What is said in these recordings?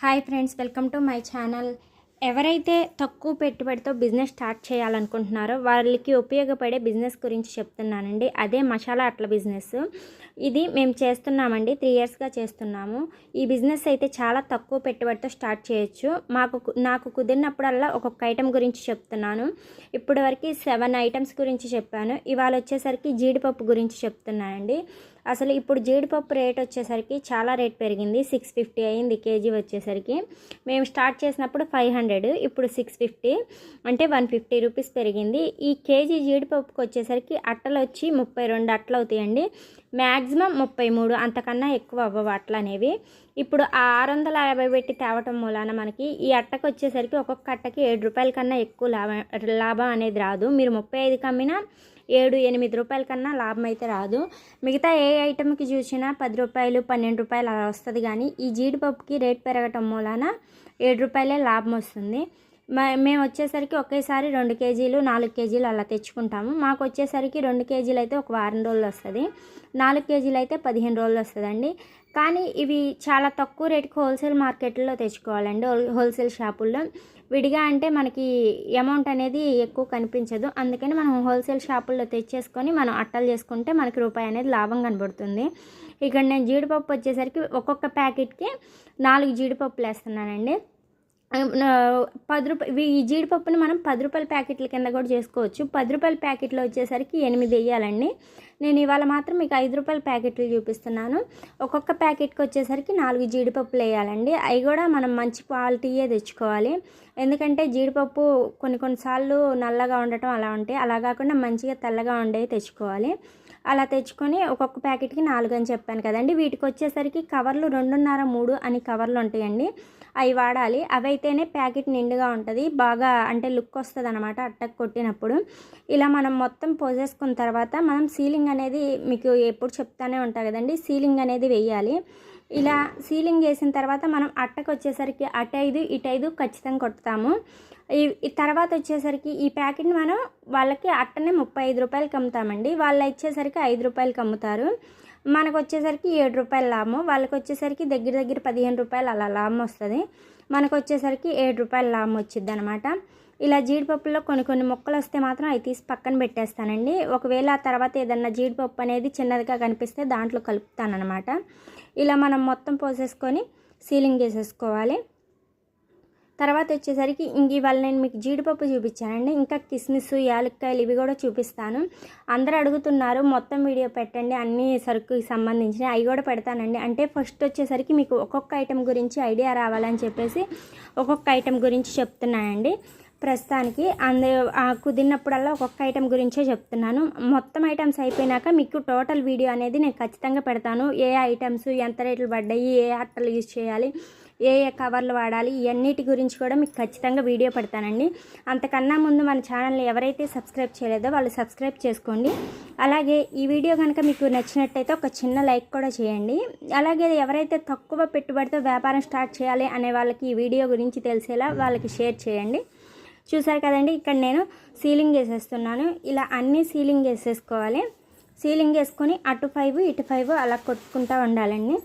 Hi friends, welcome to my channel. ఎవరైతే తక్కువ పెట్టుబడితో బిజినెస్ స్టార్ట్ చేయాలనుకుంటున్నారో వాళ్ళకి ఉపయోగపడే బిజినెస్ గురించి చెప్తున్నానండి. అదే మసాలా అట్ల బిజినెస్. ఇది మేము చేస్తున్నామండి, 3 ఇయర్స్గా చేస్తున్నాము. ఈ బిజినెస్ అయితే చాలా తక్కువ పెట్టుబడితో స్టార్ట్ చేయొచ్చు. నాకు కుదిరినప్పుడల్లా ఒక్కొక్క ఐటెం గురించి చెప్తున్నాను. ఇప్పటివరకు 7 ఐటమ్స్ గురించి చెప్పాను. ఇవాళ వచ్చేసరికి జీడిపప్పు గురించి చెప్తున్నానండి. అసలు ఇప్పుడు జీడిపప్పు రేట్ వచ్చేసరికి చాలా రేట్ పెరిగింది. 650 అయింది కేజీ వచ్చేసరికి. మేము స్టార్ట్ చేసినప్పుడు 500, ఇప్పుడు 650, అంటే 150 రూపీస్ పెరిగింది. ఈ కేజీ జీడిపప్పుకి వచ్చేసరికి అట్టలు వచ్చి 32 అట్టలు అవుతాయండి. మ్యాక్సిమం 33, అంతకన్నా ఎక్కువ అవ్వవు అట్టలు అనేవి. ఇప్పుడు ఆ 650 పెట్టి తేవటం మూలాన మనకి ఈ అట్టకు వచ్చేసరికి ఒక్కొక్క అట్టకి 7 రూపాయల కన్నా ఎక్కువ లాభం అనేది రాదు. మీరు 35 కమ్మినా 7-8 రూపాయల కన్నా లాభం అయితే రాదు. మిగతా ఏ ఐటెంకి చూసినా 10 రూపాయలు 12 రూపాయలు అలా వస్తుంది. కానీ ఈ జీడిపప్పుకి రేట్ పెరగటం మూలాన 7 రూపాయలే లాభం వస్తుంది. మేము వచ్చేసరికి ఒకేసారి 2 కేజీలు 4 కేజీలు అలా తెచ్చుకుంటాము. మాకు వచ్చేసరికి 2 కేజీలు అయితే ఒక వారం రోజులు వస్తుంది, 4 కేజీలు అయితే 15 రోజులు వస్తుందండి. కానీ ఇవి చాలా తక్కువ రేటుకి హోల్సేల్ మార్కెట్లో తెచ్చుకోవాలండి, హోల్సేల్ షాపుల్లో. విడిగా అంటే మనకి అమౌంట్ అనేది ఎక్కువ కనిపించదు. అందుకని మనం హోల్సేల్ షాపుల్లో తెచ్చేసుకొని మనం అట్టలు చేసుకుంటే మనకి రూపాయి అనేది లాభం కనబడుతుంది. ఇక్కడ నేను జీడిపప్పు వచ్చేసరికి ఒక్కొక్క ప్యాకెట్కి 4 జీడిపప్పులు వేస్తున్నానండి. 10 రూపాయలు. ఈ జీడిపప్పుని మనం 10 రూపాయల ప్యాకెట్ల కింద కూడా చేసుకోవచ్చు. 10 రూపాయల ప్యాకెట్లో వచ్చేసరికి 8 వేయాలండి. నేను ఇవాళ మాత్రం మీకు 5 రూపాయల ప్యాకెట్లు చూపిస్తున్నాను. ఒక్కొక్క ప్యాకెట్కి వచ్చేసరికి 4 జీడిపప్పులు వేయాలండి. అవి కూడా మనం మంచి క్వాలిటీయే తెచ్చుకోవాలి. ఎందుకంటే జీడిపప్పు కొన్నిసార్లు నల్లగా ఉండటం అలా ఉంటాయి. అలా కాకుండా మంచిగా తెల్లగా ఉండేవి తెచ్చుకోవాలి. అలా తెచ్చుకొని ఒక్కొక్క ప్యాకెట్కి 4 అని చెప్పాను కదండి. వీటికి వచ్చేసరికి కవర్లు 2.5-3 అని కవర్లు ఉంటాయండి. అవి వాడాలి. అవైతేనే ప్యాకెట్ నిండుగా ఉంటుంది, బాగా అంటే లుక్ వస్తుంది అనమాట అట్టకు కొట్టినప్పుడు. ఇలా మనం మొత్తం పోసేసుకున్న తర్వాత మనం సీలింగ్ అనేది మీకు ఎప్పుడు చెప్తానే ఉంటా కదండి, సీలింగ్ అనేది వేయాలి. ఇలా సీలింగ్ వేసిన తర్వాత మనం అట్టకు వచ్చేసరికి అటు 5 ఇటు 5 ఖచ్చితంగా కొడతాము. ఈ తర్వాత వచ్చేసరికి ఈ ప్యాకెట్ని మనం వాళ్ళకి అట్టనే 35 రూపాయలకి అమ్ముతామండి. వాళ్ళు ఇచ్చేసరికి 5 రూపాయలకి అమ్ముతారు. మనకు వచ్చేసరికి 7 రూపాయల లాభం, వాళ్ళకి వచ్చేసరికి దగ్గర 15 రూపాయలు అలా లాభం వస్తుంది. మనకు వచ్చేసరికి 7 రూపాయల లాభం వచ్చింది అనమాట. ఇలా జీడిపప్పులో కొన్ని ముక్కలు వస్తే మాత్రం అవి తీసి పక్కన పెట్టేస్తానండి. ఒకవేళ ఆ తర్వాత ఏదన్నా జీడిపప్పు అనేది చిన్నదిగా కనిపిస్తే దాంట్లో కలుపుతానమాట. ఇలా మనం మొత్తం పోసేసుకొని సీలింగ్ వేసేసుకోవాలి. తర్వాత వచ్చేసరికి ఇవాళ నేను మీకు జీడిపప్పు చూపించానండి. ఇంకా కిస్మిస్, యాలక్కాయలు ఇవి కూడా చూపిస్తాను. అందరూ అడుగుతున్నారు మొత్తం వీడియో పెట్టండి అన్ని సరుకుకి సంబంధించిన, అవి కూడా పెడతానండి. అంటే ఫస్ట్ వచ్చేసరికి మీకు ఒక్కొక్క ఐటెం గురించి ఐడియా రావాలని చెప్పేసి ఒక్కొక్క ఐటెం గురించి చెప్తున్నానండి. ప్రస్తుతానికి కుదిరినప్పుడల్లా ఒక్కొక్క ఐటెం గురించే చెప్తున్నాను. మొత్తం ఐటమ్స్ అయిపోయినాక మీకు టోటల్ వీడియో అనేది నేను ఖచ్చితంగా పెడతాను. ఏ ఐటమ్స్ ఎంత రేట్లు పడ్డాయి, ఏ అట్టలు యూజ్ చేయాలి, ఏ కవర్లు వాడాలి, ఇవన్నిటి గురించి కూడా మీకు ఖచ్చితంగా వీడియో పెడతానండి. అంతకన్నా ముందు మన ఛానల్ని ఎవరైతే సబ్స్క్రైబ్ చేయలేదో వాళ్ళు సబ్స్క్రైబ్ చేసుకోండి. అలాగే ఈ వీడియో కనుక మీకు నచ్చినట్టయితే ఒక చిన్న లైక్ కూడా చేయండి. అలాగే ఎవరైతే తక్కువ పెట్టుబడితో వ్యాపారం స్టార్ట్ చేయాలి అనే వాళ్ళకి ఈ వీడియో గురించి తెలిసేలా వాళ్ళకి షేర్ చేయండి. చూసారు కదండి, ఇక్కడ నేను సీలింగ్ వేసేస్తున్నాను. ఇలా అన్నీ సీలింగ్ వేసేసుకోవాలి. సీలింగ్ వేసుకొని అటు 5 ఇటు 5 అలా కొట్టుకుంటూ ఉండాలండి.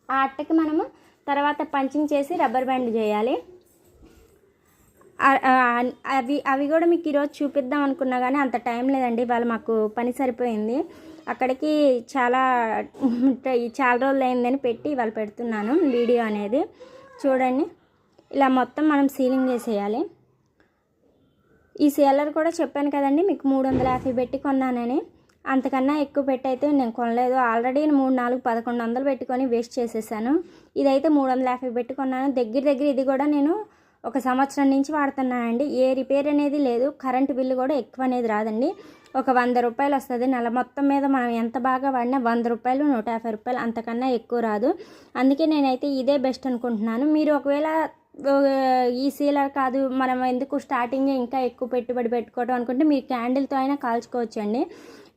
ఆ అట్టకి మనము తర్వాత పంచింగ్ చేసి రబ్బర్ బ్యాండ్ చేయాలి. అవి కూడా మీకు ఈరోజు చూపిద్దాం అనుకున్నా కానీ అంత టైం లేదండి. వాళ్ళు మాకు పని సరిపోయింది. అక్కడికి చాలా రోజులు అయిందని పెట్టి వాళ్ళు పెడుతున్నాను వీడియో అనేది. చూడండి, ఇలా మొత్తం మనం సీలింగ్ వేసేయాలి. ఈ సీలర్ కూడా చెప్పాను కదండి మీకు 350 పెట్టి కొన్నానని. అంతకన్నా ఎక్కువ పెట్టి అయితే నేను కొనలేదు. ఆల్రెడీ 3-4-1100 పెట్టుకొని వేస్ట్ చేసేసాను. ఇదైతే 350 పెట్టి కొన్నాను. దగ్గర ఇది కూడా నేను 1 సంవత్సరం నుంచి వాడుతున్నానండి. ఏ రిపేర్ అనేది లేదు. కరెంటు బిల్లు కూడా ఎక్కువ అనేది రాదండి. ఒక 100 రూపాయలు వస్తుంది. నెల మొత్తం మీద మనం ఎంత బాగా వాడినా 100 రూపాయలు 150 రూపాయలు అంతకన్నా ఎక్కువ రాదు. అందుకే నేనైతే ఇదే బెస్ట్ అనుకుంటున్నాను. మీరు ఒకవేళ ఈ సీలర్ కాదు, మనం ఎందుకు స్టార్టింగ్ ఇంకా ఎక్కువ పెట్టుబడి పెట్టుకోవడం అనుకుంటే మీరు క్యాండిల్తో అయినా కాల్చుకోవచ్చు అండి.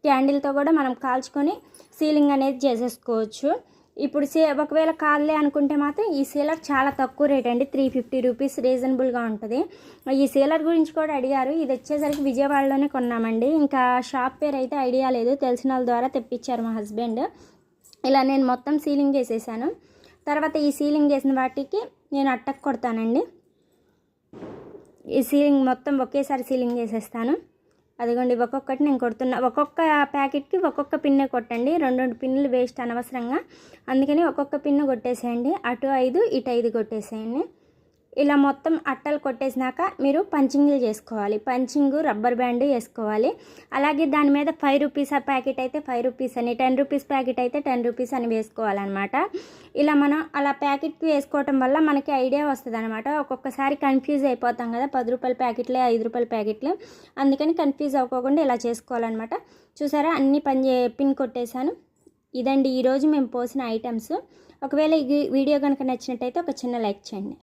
క్యాండిల్తో కూడా మనం కాల్చుకొని సీలింగ్ అనేది చేసేసుకోవచ్చు. ఇప్పుడు ఒకవేళ కాళ్ళే అనుకుంటే మాత్రం ఈ సీలర్ చాలా తక్కువ రేట్ అండి, 350 రూపీస్ రీజనబుల్గా ఉంటుంది. ఈ సీలర్ గురించి కూడా అడిగారు. ఇది వచ్చేసరికి విజయవాడలోనే కొన్నామండి. ఇంకా షాప్ పేరు అయితే ఐడియా లేదు, తెలిసిన వాళ్ళ ద్వారా తెప్పించారు మా హస్బెండ్. ఇలా నేను మొత్తం సీలింగ్ చేసేసాను. తర్వాత ఈ సీలింగ్ చేసిన వాటికి నేను అట్టకు కొడతానండి. ఈ సీలింగ్ మొత్తం ఒకేసారి సీలింగ్ చేసేస్తాను. అదిగోండి ఒక్కొక్కటి నేను కొడుతున్నా. ఒక్కొక్క ప్యాకెట్కి ఒక్కొక్క పిన్నే కొట్టండి, 2 పిన్నులు వేస్ట్ అనవసరంగా. అందుకని ఒక్కొక్క పిన్ను కొట్టేసేయండి. అటు 5 ఇటు 5 కొట్టేసేయండి. ఇలా మొత్తం అట్టలు కొట్టేసినాక మీరు పంచింగ్లు చేసుకోవాలి. పంచింగు రబ్బర్ బ్యాండ్ వేసుకోవాలి. అలాగే దాని మీద 5 రూపీస్ ఆ ప్యాకెట్ అయితే 5 రూపీస్ అని, 10 రూపీస్ ప్యాకెట్ అయితే 10 రూపీస్ అని వేసుకోవాలన్నమాట. ఇలా మనం అలా ప్యాకెట్కి వేసుకోవటం వల్ల మనకి ఐడియా వస్తుంది అనమాట. ఒక్కొక్కసారి కన్ఫ్యూజ్ అయిపోతాం కదా, 10 రూపాయల ప్యాకెట్లే 5 రూపాయల ప్యాకెట్లు, అందుకని కన్ఫ్యూజ్ అవ్వకుండా ఇలా చేసుకోవాలన్నమాట. చూసారా, అన్ని పిన్ కొట్టేశాను. ఇదండి ఈరోజు మేము పోసిన ఐటమ్స్. ఒకవేళ ఈ వీడియో కనుక నచ్చినట్టయితే ఒక చిన్న లైక్ చేయండి.